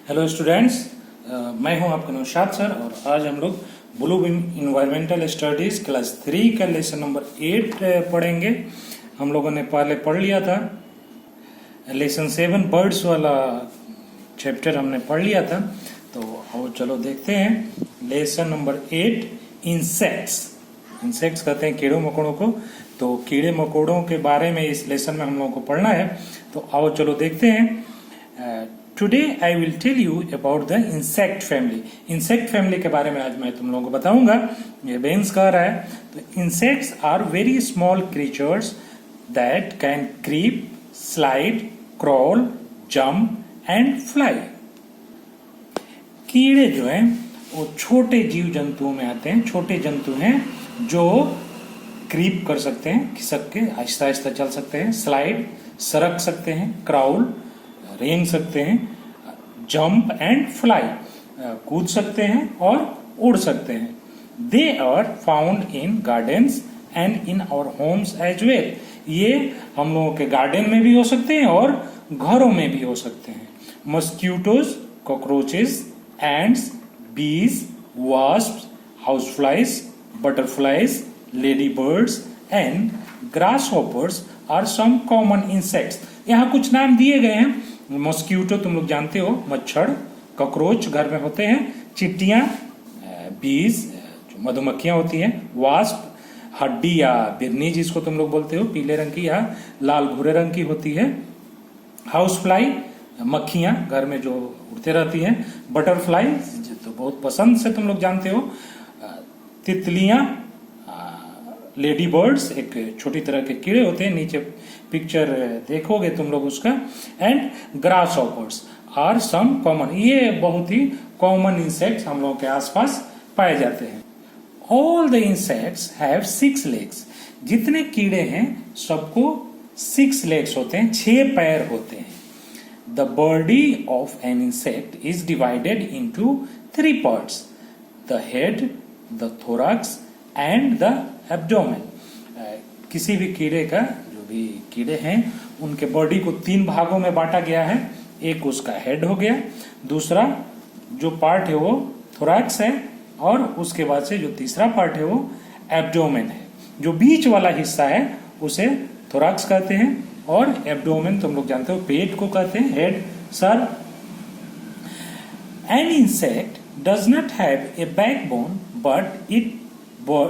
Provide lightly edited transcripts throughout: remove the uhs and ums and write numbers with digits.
Hello students, मैं हूं आपका नौशाद सर और आज हम लोग ब्लू इन्वायरमेंटल स्टडीज क्लास 3 का लेसन नंबर 8 पढ़ेंगे। हम लोगों ने पहले पढ़ लिया था लेसन 7 बर्ड्स वाला चैप्टर हमने पढ़ लिया था। तो आओ चलो देखते हैं लेसन नंबर 8 इंसेक्ट्स। इंसेक्ट्स कहते हैं कीड़ों मकोड़ों को। तो कीड़े मकोड़ों के बारे में इस लेसन में हम लोगों को पढ़ना है। तो आओ चलो देखते हैं। Today I will tell you about the insect family. Insect family के बारे में आज मैं तुम लोगों को बताऊंगा। ये बेंस कह रहा है। तो insects are very small creatures that can creep, slide, crawl, jump and fly. कीड़े जो हैं वो छोटे जीव जंतुओं में आते हैं। छोटे जंतु हैं जो क्रीप कर सकते हैं, खिसक के आहिस्ता आहिस्ता चल सकते हैं, स्लाइड सरक सकते हैं, क्राउल रेंग सकते हैं, जंप एंड फ्लाई कूद सकते हैं और उड़ सकते हैं। They are found in gardens and in our homes as well. ये हम लोगों के गार्डन में भी हो सकते हैं और घरों में भी हो सकते हैं। Mosquitoes, cockroaches, ants, bees, wasps, house flies, butterflies, ladybirds and grasshoppers are some common insects. यहाँ कुछ नाम दिए गए हैं। मॉस्क्यूटो तुम लोग जानते हो, मच्छर। कॉकरोच घर में होते हैं। चिट्टियां, बीज जो मधुमक्खियां होती हैं। वास्प हड्डी या बिरनी जिसको तुम लोग बोलते हो, पीले रंग की या लाल भूरे रंग की होती है। हाउस फ्लाई मक्खियां घर में जो उड़ते रहती हैं। बटरफ्लाई तो बहुत पसंद से तुम लोग जानते हो। तितलियां, लेडी बर्ड्स एक छोटी तरह के कीड़े होते हैं, नीचे पिक्चर देखोगे तुम लोग उसका। And grasshoppers are some common. ये बहुत ही कॉमन इंसेक्ट्स हम लोगों के आसपास पाए जाते हैं। All the insects have 6 legs। जितने कीड़े हैं सबको 6 legs होते हैं, 6 पैर होते हैं। The body of an insect is divided into 3 parts: the head, the thorax and the abdomen. किसी भी कीड़े का, जो भी कीड़े हैं उनके बॉडी को 3 भागों में बांटा गया है। एक उसका हेड हो गया, दूसरा जो पार्ट है वो थोरैक्स है और उसके बाद से जो तीसरा पार्ट है वो एब्डोमेन है। जो बीच वाला हिस्सा है उसे थोरैक्स कहते हैं और एब्डोमेन तुम लोग जानते हो पेट को कहते हैं, head, sir. An insect does not have a backbone but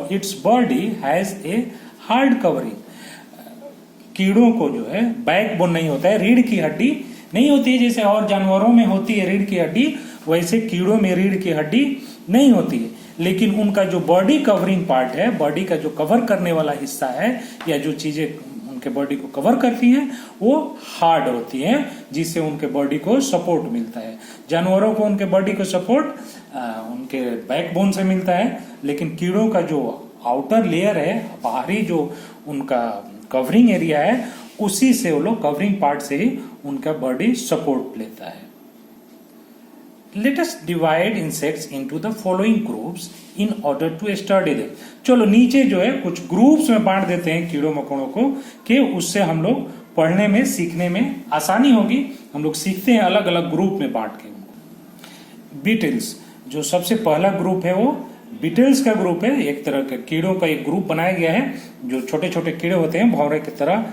its body has a hard covering। कीड़ों को जो है बैकबोन नहीं होता है, रीढ़ की हड्डी नहीं होती है। जैसे और जानवरों में होती है रीढ़ की हड्डी, वैसे कीड़ों में रीढ़ की हड्डी नहीं होती है। लेकिन उनका जो बॉडी कवरिंग पार्ट है, बॉडी का जो कवर करने वाला हिस्सा है या जो चीजें उनके बॉडी को कवर करती हैं वो हार्ड होती हैं, जिससे उनके बॉडी को सपोर्ट मिलता है। जानवरों को उनके बॉडी को सपोर्ट उनके बैकबोन से मिलता है, लेकिन कीड़ों का जो आउटर लेयर है, बाहरी जो उनका कवरिंग एरिया है, उसी से वो लोग कवरिंग पार्ट से ही उनका बॉडी सपोर्ट लेता है। Let us divide insects into the following groups in order to study them. चलो नीचे जो है कुछ ग्रुप्स में बांट देते हैं कीड़ों मकोड़ों को, कि उससे हम लोग पढ़ने में, सीखने में आसानी होगी। हम लोग सीखते हैं अलग अलग ग्रुप में बांट के। बीटल्स, जो सबसे पहला ग्रुप है वो बीटल्स का ग्रुप है। एक तरह के कीड़ों का एक ग्रुप बनाया गया है जो छोटे छोटे कीड़े होते हैं भौरे की तरह।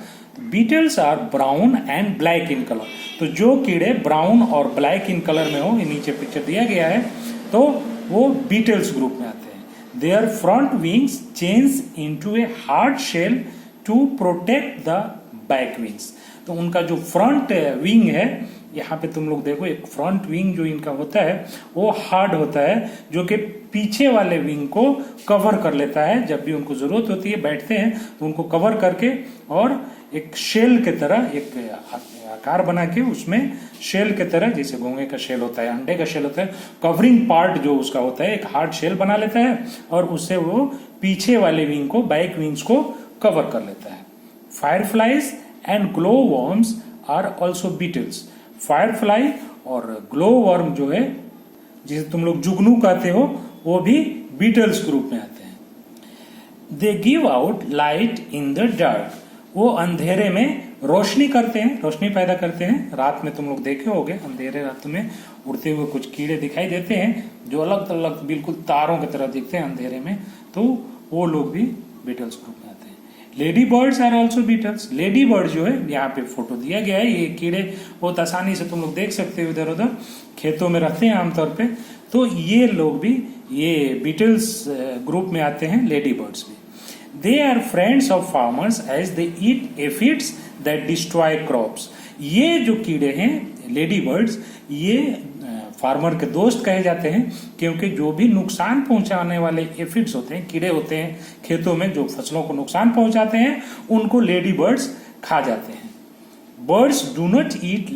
Beetles are brown and black in colour. तो जो कीड़े ब्राउन और ब्लैक इन कलर में हो, ये नीचे पिक्चर दिया गया है, तो वो बीटल्स ग्रुप में आते हैं। Their front wings change into a hard shell to protect the back wings. तो उनका जो फ्रंट विंग है, यहाँ पे तुम लोग देखो, एक फ्रंट विंग जो इनका होता है वो हार्ड होता है, जो कि पीछे वाले विंग को कवर कर लेता है। जब भी उनको जरूरत होती है बैठते हैं तो उनको कवर करके और एक शेल के तरह एक आकार बना के उसमें शेल के तरह, जैसे घोंगे का शेल होता है, अंडे का शेल होता है, कवरिंग पार्ट जो उसका होता है एक हार्ड शेल बना लेता है और उससे वो पीछे वाले विंग को, बैक विंग्स को कवर कर लेता है। Fireflies and glow worms are also beetles. Firefly और ग्लो वर्म जो है, जिसे तुम लोग जुगनू कहते हो, वो भी बीटल्स ग्रुप में आते हैं। They give out light in the dark. वो अंधेरे में रोशनी करते हैं, रोशनी पैदा करते हैं। रात में तुम लोग देखे होगे, अंधेरे रात में उड़ते हुए कुछ कीड़े दिखाई देते हैं जो अलग अलग बिल्कुल तारों की तरह दिखते हैं अंधेरे में, तो वो लोग भी बीटल्स ग्रुप में आते हैं। Ladybirds are also beetles. Ladybird जो है, यहाँ पे फोटो दिया गया है, ये कीड़े बहुत आसानी से तुम लोग देख सकते हो, इधर उधर खेतों में रहते हैं आमतौर पे, तो ये लोग भी ये बीटल्स ग्रुप में आते हैं, लेडी बर्ड्स भी। They are friends of farmers as they eat aphids that destroy crops. ये जो कीड़े हैं लेडी बर्ड्स, ये फार्मर के दोस्त कहे जाते हैं, क्योंकि जो भी नुकसान पहुंचाने वाले एफिड्स होते हैं, कीड़े होते हैं खेतों में जो फसलों को नुकसान पहुंचाते हैं, उनको लेडी बर्ड्स खा जाते हैं। Birds do not eat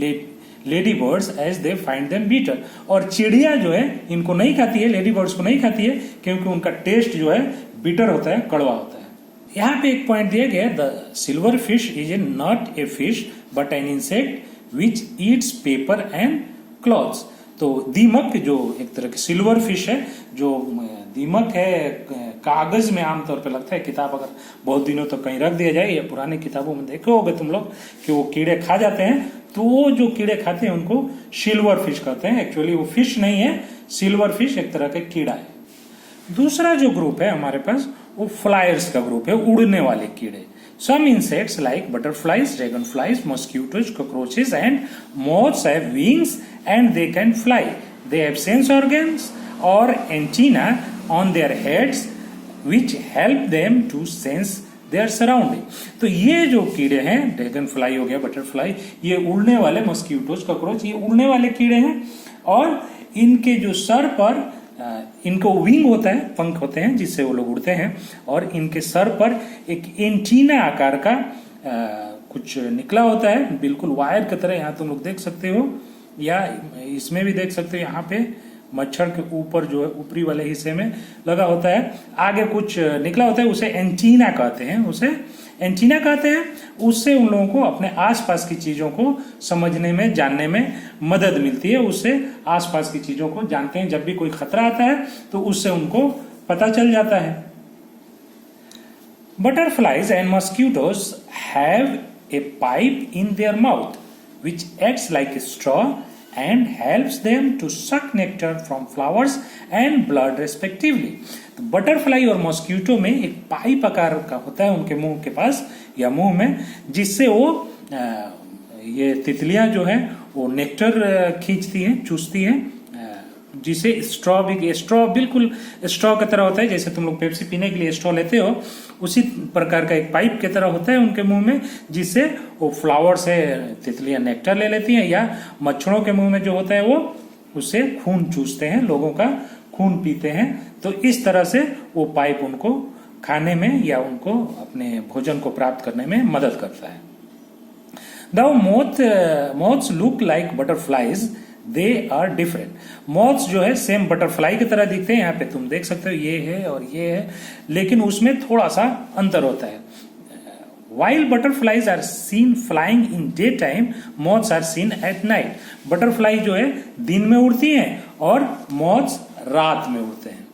ladybirds as they find them bitter. और चिड़िया जो है इनको नहीं खाती है, लेडी बर्ड्स को नहीं खाती है, क्योंकि उनका टेस्ट जो है बिटर होता है, कड़वा होता है। यहाँ पे एक पॉइंट दिया गया, the silver fish is a not a fish but an insect which Yeats paper and clothes. तो दीमक जो एक तरह की सिल्वर फिश है, जो दीमक है कागज में आमतौर पे लगता है, किताब अगर बहुत दिनों तक कहीं रख दिया जाए, या पुराने किताबों में देखे होगे तुम लोग कि वो कीड़े खा जाते हैं, तो वो जो कीड़े खाते हैं उनको सिल्वर फिश कहते हैं। एक्चुअली वो फिश नहीं है, सिल्वर फिश एक तरह का कीड़ा है। दूसरा जो ग्रुप है हमारे पास वो फ्लायर्स का ग्रुप है, उड़ने वाले कीड़े। Some insects like butterflies, dragonflies, mosquitoes, cockroaches and moths have wings and they can fly. They have sense organs or antenna on their heads which help them to sense their surrounding. तो ये जो कीड़े हैं, dragon fly हो गया, butterfly, ये उड़ने वाले, मस्क्यूटोज, कॉकरोच, ये उड़ने वाले कीड़े हैं, और इनके जो सर पर इनको विंग होता है, पंख होते हैं जिससे वो लोग उड़ते हैं, और इनके सर पर एक एंटीना आकार का कुछ निकला होता है, बिल्कुल वायर की तरह। यहाँ तुम लोग देख सकते हो, या इसमें भी देख सकते हो, यहाँ पे मच्छर के ऊपर जो है ऊपरी वाले हिस्से में लगा होता है, आगे कुछ निकला होता है, उसे एंटीना कहते हैं, उसे एंटीना कहते हैं। उससे उन लोगों को अपने आसपास की चीजों को समझने में, जानने में मदद मिलती है, उससे आसपास की चीजों को जानते हैं। जब भी कोई खतरा आता है तो उससे उनको पता चल जाता है। Butterflies and mosquitoes have a pipe in their mouth which acts like a straw and helps them to suck nectar from flowers and blood respectively. तो बटरफ्लाई और मॉस्किटो में एक पाइप आकार का होता है उनके मुंह के पास या मुंह में, जिससे वो ये तितलियां जो है वो नेक्टर खींचती हैं, चूसती हैं, जिसे स्ट्रॉ बिल्कुल स्ट्रॉ की तरह होता है, जैसे तुम लोग पेप्सी पीने के लिए स्ट्रॉ लेते हो, उसी प्रकार का एक पाइप की तरह होता है उनके मुंह में, जिससे वो फ्लावर से तितलियां नेक्टर ले लेती हैं, या मच्छरों के मुंह में जो होता है वो उससे खून चूसते हैं, लोगों का खून पीते हैं। तो इस तरह से वो पाइप उनको खाने में या उनको अपने भोजन को प्राप्त करने में मदद करता है। The moths look like butterflies, they are different. Moths जो है सेम बटरफ्लाई की तरह दिखते हैं, यहाँ पे तुम देख सकते हो, ये है और ये है, लेकिन उसमें थोड़ा सा अंतर होता है। While butterflies are seen flying in daytime, moths are seen at night. Butterfly जो है दिन में उड़ती हैं और moths रात में उड़ते हैं।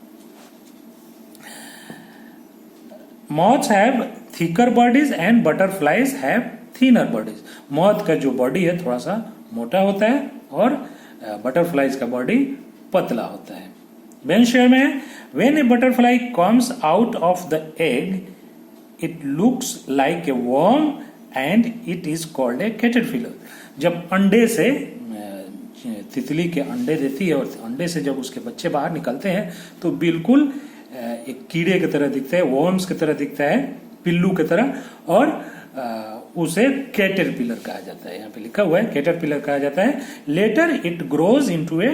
Moths have thicker bodies and butterflies have thinner bodies. moth का जो बॉडी है थोड़ा सा मोटा होता है और बटरफ्लाइज का बॉडी पतला होता है। बेन शेयर में है, when a butterfly comes out of the egg, it looks like a worm and it is called a caterpillar. जब अंडे से तितली के अंडे देती है और अंडे से जब उसके बच्चे बाहर निकलते हैं तो बिल्कुल एक कीड़े की तरह दिखता है, वर्म्स की तरह दिखता है, पिल्लू की तरह, और उसे कैटरपिलर कहा जाता है। यहाँ पे लिखा हुआ है कैटरपिलर कहा जाता है। Later it grows into a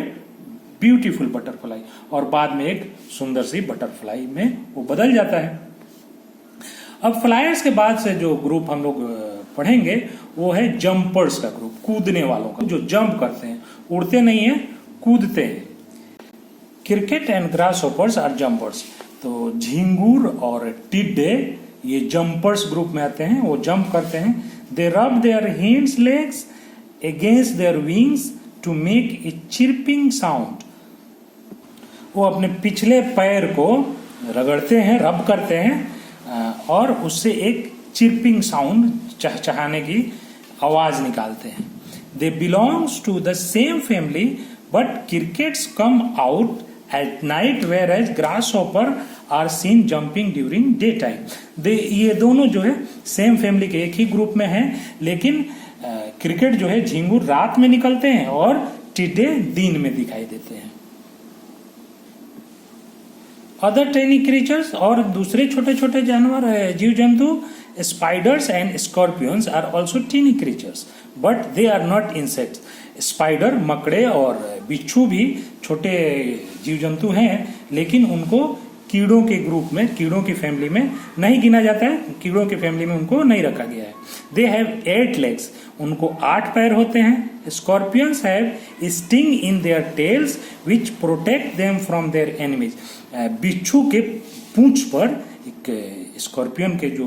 beautiful butterfly, और बाद में एक सुंदर सी बटरफ्लाई में वो बदल जाता है। अब फ्लायर्स के बाद से जो ग्रुप हम लोग पढ़ेंगे वो है जंपर्स का ग्रुप, कूदने वालों का, जो जंप करते हैं, उड़ते नहीं है, कूदते हैं। Cricket and grasshoppers are jumpers. तो झिंगूर और टिड्डे ये जंपर्स ग्रुप में आते हैं, वो जंप करते हैं। They rub their hinds legs against their wings to make a chirping sound. वो अपने पिछले पैर को रगड़ते हैं, रब करते हैं, और उससे एक चिरपिंग साउंड, चहचहाने की आवाज निकालते हैं। They belongs to the same family but crickets come out at night whereas grasshopper are seen jumping during day time. ये दोनों जो है सेम फैमिली के एक ही ग्रुप में हैं, लेकिन क्रिकेट जो है झिंगुर रात में निकलते हैं और टिड्डे दिन में दिखाई देते हैं। अदर टेनी क्रीचर्स, और दूसरे छोटे छोटे जानवर जीव जंतु, spiders and scorpions are also tiny creatures but they are not insects. Spider, मकड़े और बिच्छू भी छोटे जीव जंतु हैं, लेकिन उनको कीड़ों के ग्रुप में, कीड़ों की फैमिली में नहीं गिना जाता है, कीड़ों की फैमिली में उनको नहीं रखा गया है। दे हैव 8 legs, उनको 8 पैर होते हैं। Scorpions have sting in their tails which protect them from their enemies. बिच्छू के पूंछ पर, एक स्कॉर्पियन के जो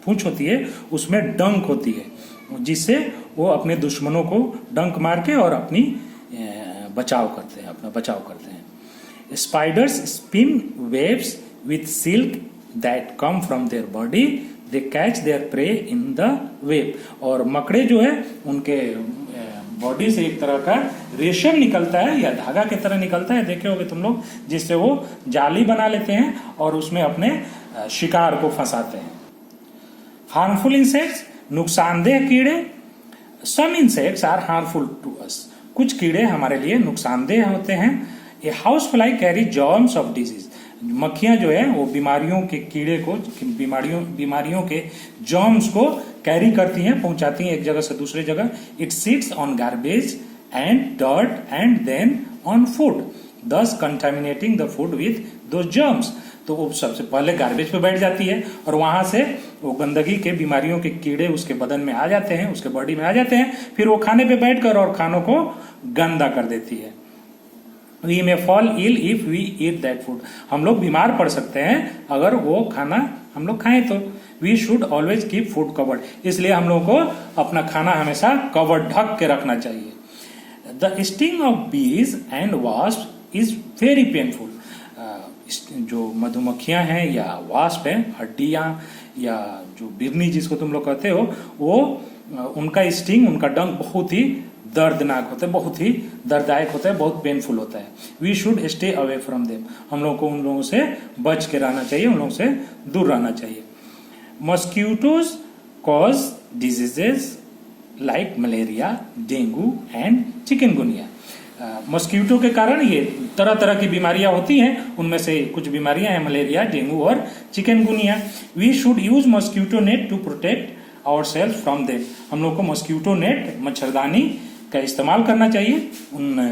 पूंछ होती है उसमें डंक होती है, जिससे वो अपने दुश्मनों को डंक मार के और अपनी बचाव करते हैं, अपना बचाव करते हैं। Spiders spin webs with silk that come from their body. They catch their prey in the web. और मकड़े जो है उनके बॉडी से एक तरह का रेशम निकलता है या धागा की तरह निकलता है, देखे होगे तुम लोग, जिससे वो जाली बना लेते हैं और उसमें अपने शिकार को फंसाते हैं। हार्मफुल इंसेक्ट्स, नुकसानदेह कीड़े। Some insects are harmful to us, कुछ कीड़े हमारे लिए नुकसानदेह होते हैं। A house fly carry germs of disease, मक्खियां जो है वो बीमारियों के कीड़े को, बीमारियों के जर्म्स को कैरी करती हैं, पहुंचाती हैं एक जगह से दूसरे जगह। It sits on garbage and dirt and then on food thus contaminating the food with those germs. तो वो सबसे पहले गार्बेज पे बैठ जाती है और वहां से वो गंदगी के, बीमारियों के कीड़े उसके बदन में आ जाते हैं, उसके बॉडी में आ जाते हैं, फिर वो खाने पे बैठकर और खानों को गंदा कर देती है। We may fall ill if we eat that food. हम लोग बीमार पड़ सकते हैं अगर वो खाना हम लोग खाएं तो। We should always keep food covered. इसलिए हम लोगों को अपना खाना हमेशा कवर्ड, ढक के रखना चाहिए। The sting of bees and wasps is very painful. जो मधुमक्खियां हैं या वास्प हैं, हड्डियां या जो बिरनी जिसको तुम लोग कहते हो, वो उनका स्टिंग, उनका डंक बहुत ही दर्दनाक होता है, बहुत ही दर्ददायक होता है, बहुत पेनफुल होता है। We should stay away from them, हम लोग को उन लोगों से बच के रहना चाहिए, उन लोगों से दूर रहना चाहिए। Mosquitoes cause diseases like malaria, dengue and chikungunya. Mosquito के कारण ये तरह तरह की बीमारियां होती हैं, उनमें से कुछ बीमारियां हैं मलेरिया, डेंगू और chikungunya. We should use mosquito net to protect our self from them, हम लोग को मॉस्किटो नेट, मच्छरदानी का इस्तेमाल करना चाहिए उन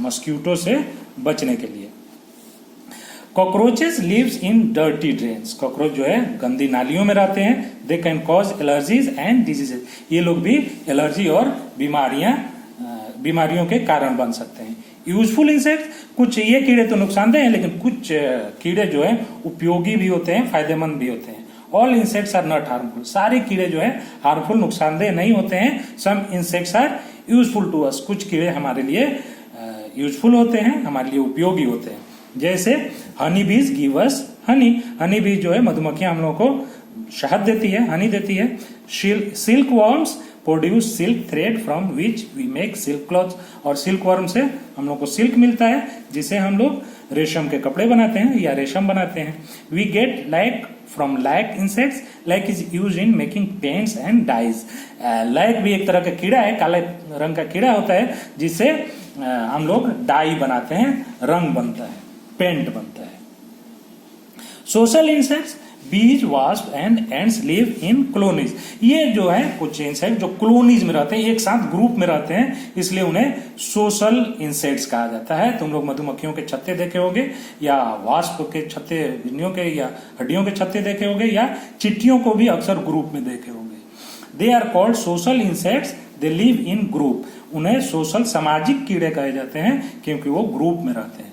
मॉस्किटो से बचने के लिए। Cockroaches lives in dirty drains, cockroach जो है गंदी नालियों में रहते हैं। They can cause allergies and diseases, ये लोग भी एलर्जी और बीमारियों के कारण बन सकते हैं। यूजफुल इंसेक्ट, कुछ ये कीड़े तो नुकसानदेह हैं, लेकिन कुछ कीड़े जो है उपयोगी भी होते हैं, फायदेमंद भी होते हैं। All insects are not harmful, सारे कीड़े जो है हार्मफुल, नुकसानदेह नहीं होते हैं। Some insects are useful to us, कुछ कीड़े हमारे लिए यूजफुल होते हैं, हमारे लिए उपयोगी होते हैं। जैसे हनी बीज गिव अस हनी, हनी बीज जो है मधुमक्खियां हम लोगों को शहद देती है, हनी देती है। Silk worms produce silk thread from which we make silk cloths, और सिल्क वर्म से हम लोग को सिल्क मिलता है, जिसे हम लोग रेशम के कपड़े बनाते हैं या रेशम बनाते हैं। We get lac from lac insects, lac is use in making paints and dyes. Lac भी एक तरह का कीड़ा है, काले रंग का कीड़ा होता है, जिससे हम लोग डाई बनाते हैं, रंग बनता है, पेंट बनता है। सोशल इंसेक्ट्स, बीज, wasp and ends live in colonies, ये जो है कुछ इंसेक्ट जो कॉलोनीज में रहते हैं, एक साथ ग्रुप में रहते हैं, इसलिए उन्हें सोशल इंसेक्ट्स कहा जाता है। तुम लोग मधुमक्खियों के छत्ते देखे होंगे, या वास्प के छत्ते, बिरनियों के या हड्डियों के छत्ते देखे होंगे, या चिट्टियों को भी अक्सर ग्रुप में देखे होंगे। They are called social insects, they live in group, उन्हें सोशल, सामाजिक कीड़े कहे जाते हैं क्योंकि वो ग्रुप में रहते हैं।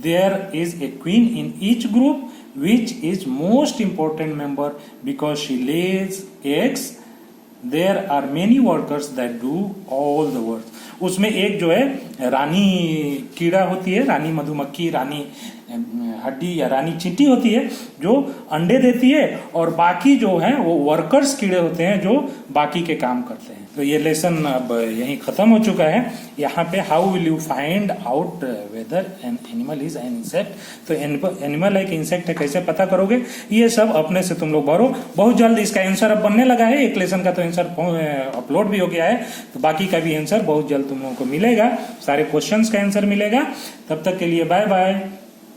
There is a queen in each group which is most important member because she lays eggs. There are many workers that do all the work. उसमें एक जो है रानी कीड़ा होती है, रानी मधुमक्खी, रानी हड्डी या रानी चींटी होती है जो अंडे देती है, और बाकी जो है वो वर्कर्स कीड़े होते हैं जो बाकी के काम करते हैं। तो ये लेसन अब यहीं खत्म हो चुका है। यहाँ पे how will you find out whether an animal is an insect, तो एनिमल एक इंसेक्ट है कैसे पता करोगे, ये सब अपने से तुम लोग भरो। बहुत जल्द इसका आंसर अब बनने लगा है, एक लेसन का तो आंसर अपलोड भी हो गया है, तो बाकी का भी आंसर बहुत जल्द तुम लोगों को मिलेगा, सारे क्वेश्चंस का आंसर मिलेगा। तब तक के लिए बाय बाय।